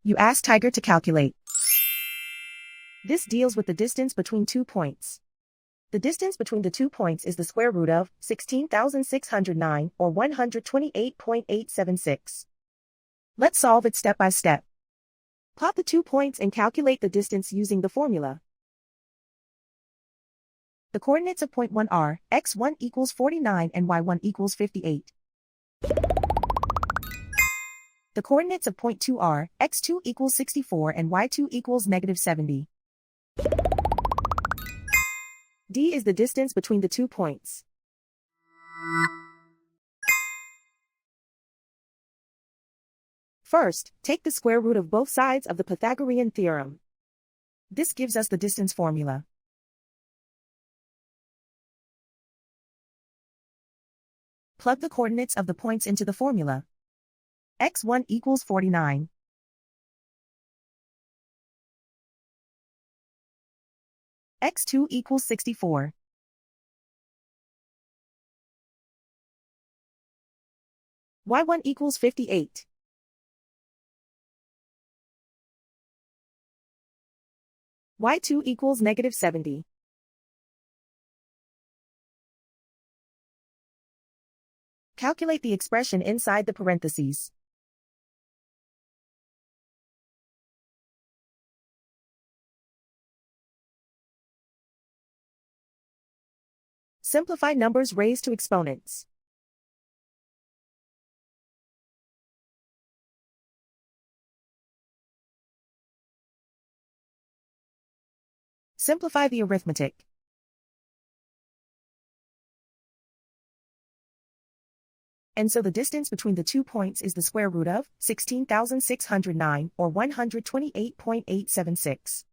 You ask Tiger to calculate. This deals with the distance between 2 points. The distance between the 2 points is the square root of 16,609 or 128.876. Let's solve it step by step. Plot the 2 points and calculate the distance using the formula. The coordinates of point 1 are x1 equals 49 and y1 equals 58. The coordinates of point 2 are x2 equals 64 and y2 equals negative 70. D is the distance between the 2 points. First, take the square root of both sides of the Pythagorean theorem. This gives us the distance formula. Plug the coordinates of the points into the formula. x1 equals 49. x2 equals 64. y1 equals 58. y2 equals negative 70. Calculate the expression inside the parentheses. Simplify numbers raised to exponents. Simplify the arithmetic. And so the distance between the 2 points is the square root of 16,609 or 128.876.